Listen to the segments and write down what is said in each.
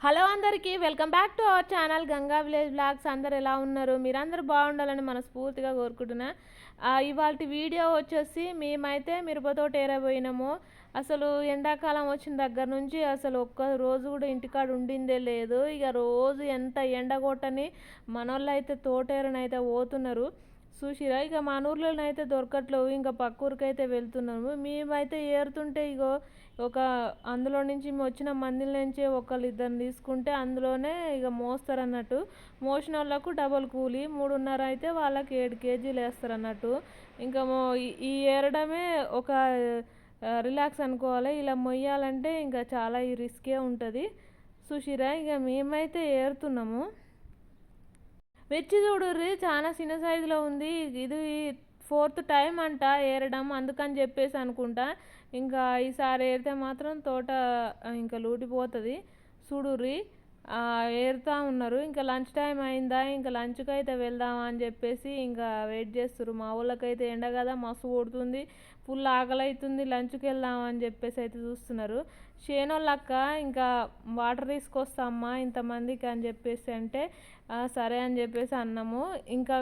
Hello అందరికీ welcome back to our channel Ganga village blogs. అందరు ఎలా ఉన్నారు? మీరందరూ బాగుండాలని మనస్ఫూర్తిగా కోరుకుంటున్నా. ఇవాళ వీడియో వచ్చేసి మేమైతే మిరపతోట ఏరబోయినాము. అసలు ఎండాకాలం వచ్చిన దగ్గర నుంచి అసలు ఒక్క రోజు కూడా ఇంటికాడ ఉండిందే లేదు. ఇక రోజు ఎంత ఎండ కొట్టని మనోళ్ళు అయితే తోటేరనైతే పోతున్నారు. చూసిరా, ఇక మన ఊర్లోనైతే దొరకట్లేవు, ఇంకా పక్క ఊరికైతే వెళ్తున్నాము. మేమైతే ఏరుతుంటే ఇగో ఒక అందులో నుంచి వచ్చిన మందిల నుంచి ఒకళ్ళు ఇద్దరిని తీసుకుంటే అందులోనే ఇక మోస్తారు అన్నట్టు. మోసిన వాళ్ళకు డబల్ కూలి 3.5 అయితే వాళ్ళకి 7 కేజీలు వేస్తారు అన్నట్టు. ఇంకా ఈ ఏరడమే ఒక రిలాక్స్ అనుకోవాలి. ఇలా మొయ్యాలంటే ఇంకా చాలా ఈ రిస్కే ఉంటుంది. చూసిరా, ఇక మేమైతే ఏరుతున్నాము. మిర్చి చూడుర్రి, చాలా చిన్న సైజులో ఉంది. ఇది 4th టైం అంట ఏరడం, అందుకని చెప్పేసి అనుకుంటా. ఇంకా ఈసారి ఏరితే మాత్రం తోట ఇంకా లూటిపోతుంది. చూడుర్రి, ఏరుతా ఉన్నారు. ఇంకా లంచ్ టైం అయిందా, ఇంకా లంచ్కి అయితే వెళ్దామా అని చెప్పేసి ఇంకా వెయిట్ చేస్తారు. మా ఊళ్ళకైతే ఎండ కదా, మస్తు కొడుతుంది, ఫుల్ ఆకలి అవుతుంది, లంచ్కి వెళ్దామా అని చెప్పేసి అయితే చూస్తున్నారు. చేనోళ్ళక్క ఇంకా వాటర్ తీసుకొస్తామ్మా ఇంతమందికి అని చెప్పేసి అంటే సరే అని చెప్పేసి అన్నాము. ఇంకా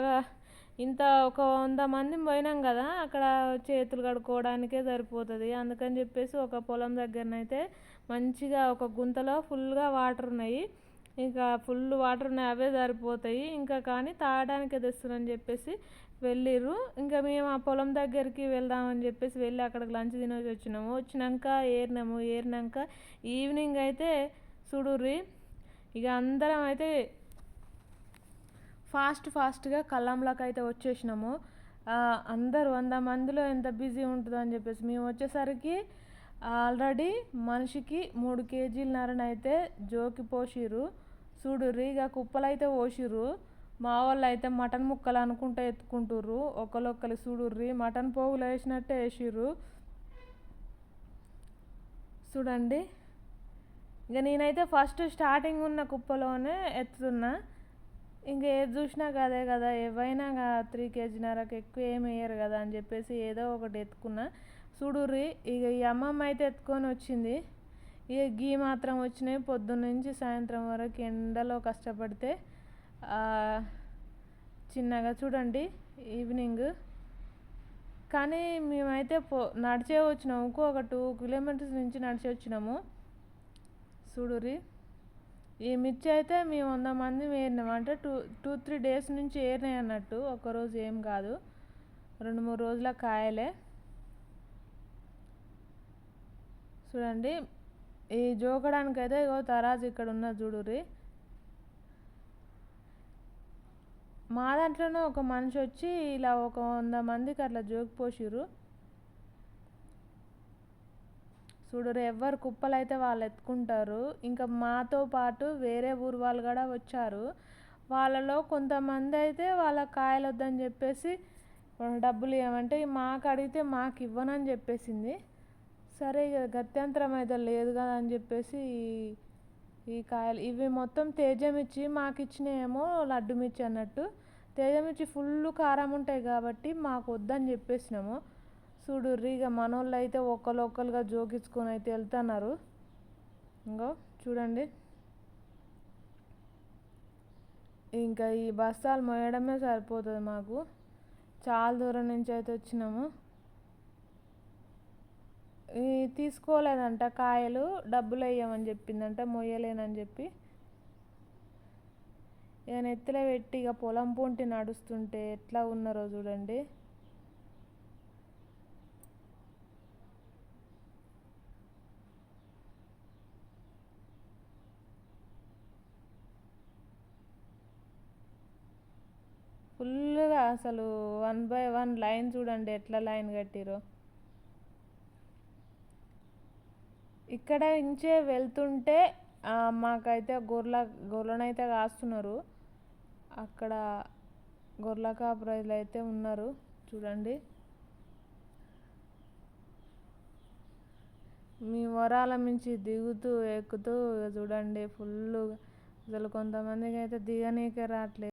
ఇంత ఒక 100 మంది పోయినాం కదా, అక్కడ చేతులు కడుక్కోవడానికే సరిపోతుంది. అందుకని చెప్పేసి ఒక పొలం దగ్గరనైతే మంచిగా ఒక గుంతలో ఫుల్గా వాటర్ ఉన్నాయి. ఇంకా ఫుల్ వాటర్ ఉన్నాయి, అవే సరిపోతాయి. ఇంకా కానీ తాగడానికి తెస్తున్నారని చెప్పేసి వెళ్ళిర్రు. ఇంకా మేము ఆ పొలం దగ్గరికి వెళ్దామని చెప్పేసి వెళ్ళి అక్కడికి లంచ్ తినేసి వచ్చినాము. వచ్చినాక ఏరినాక ఈవినింగ్ అయితే చూడుర్రి, ఇక అందరం అయితే ఫాస్ట్గా కళ్ళంలోకి అయితే వచ్చేసినాము. అందరు 100 మందిలో ఎంత బిజీ ఉంటుందో అని చెప్పేసి మేము వచ్చేసరికి ఆల్రెడీ మనిషికి 3 కేజీలన్నరనైతే జోకి పోసిర్రు. చూడుర్రి, ఇక కుప్పలు అయితే పోసిర్రు. మా వాళ్ళు అయితే మటన్ ముక్కలు అనుకుంటూ ఎత్తుకుంటుర్రు. ఒకళ్ళొక్కరు చూడుర్రి, మటన్ పోగులు వేసినట్టే వేసిర్రు. చూడండి, ఇక నేనైతే ఫస్ట్ స్టార్టింగ్ ఉన్న కుప్పలోనే ఎత్తుతున్నా. ఇంక ఏది చూసినా కదే కదా, ఏవైనా 3 కేజీన్నరకు ఎక్కువ ఏమి వేయరు కదా అని చెప్పేసి ఏదో ఒకటి ఎత్తుకున్నా. చూడుర్రి, ఇక ఈ అమ్మమ్మ అయితే ఎత్తుకొని వచ్చింది. ఇక గీ మాత్రం వచ్చినాయి. పొద్దున్న నుంచి సాయంత్రం వరకు ఎండలో కష్టపడితే చిన్నగా చూడండి ఈవినింగ్. కానీ మేమైతే నడిచే వచ్చినాము, ఒక 2 కిలోమీటర్స్ నుంచి నడిచి వచ్చినాము. చూడుర్రి, ఈ మిర్చి అయితే మేము 100 మంది ఏరినాం అంటే 2-3 డేస్ నుంచి ఏరినాయి అన్నట్టు. ఒక్కరోజు ఏం కాదు, 2-3 రోజుల కాయలే. చూడండి, ఈ జోకడానికైతే ఇగో తరాజు ఇక్కడ ఉన్నది చూడుర్రి. మా దాంట్లోనే ఒక మనిషి వచ్చి ఇలా ఒక 100 మందికి అట్లా జోకి పోసిర్రు. చూడరు, ఎవరు కుప్పలు అయితే వాళ్ళు ఎత్తుకుంటారు. ఇంకా మాతో పాటు వేరే ఊరు వాళ్ళు కూడా వచ్చారు. వాళ్ళలో కొంతమంది అయితే వాళ్ళ కాయలు వద్దని చెప్పేసి డబ్బులు ఇవ్వమంటే మాకు అడిగితే మాకు ఇవ్వనని చెప్పేసింది. సరే ఇక గత్యంతరం అయితే లేదు కదా అని చెప్పేసి ఈ కాయలు ఇవి మొత్తం తేజమిర్చి, మాకు ఇచ్చినేమో లడ్డు మిర్చి అన్నట్టు. తేజమిర్చి ఫుల్ కారం ఉంటాయి కాబట్టి మాకు వద్దని చెప్పేసినాము. చూడుర్రి, ఇక మనోళ్ళు అయితే ఒక్కరుగా జోకించుకొని అయితే వెళ్తున్నారు. ఇంకో చూడండి, ఇంకా ఈ బస్తాలు మోయడమే సరిపోతుంది మాకు. చాలా దూరం నుంచి అయితే వచ్చినాము. తీసుకోలేదంట కాయలు, డబ్బులు వేయమని చెప్పిందంట, మొయ్యలేనని చెప్పి. ఇక నెత్తిలో పెట్టి ఇక పొలం పొంటి నడుస్తుంటే ఎట్లా ఉన్నారో చూడండి. ఫుల్గా అసలు 1 by 1 లైన్ చూడండి ఎట్లా లైన్ కట్టిరో. ఇక్కడ నుంచే వెళ్తుంటే మాకైతే గొర్రెనైతే కాస్తున్నారు. అక్కడ గొర్రెల కాపరులు అయితే ఉన్నారు చూడండి. మీ వరాల నుంచి దిగుతూ ఎక్కుతూ చూడండి ఫుల్గా. అసలు కొంతమందికి అయితే దిగనీకే రావట్లేదు.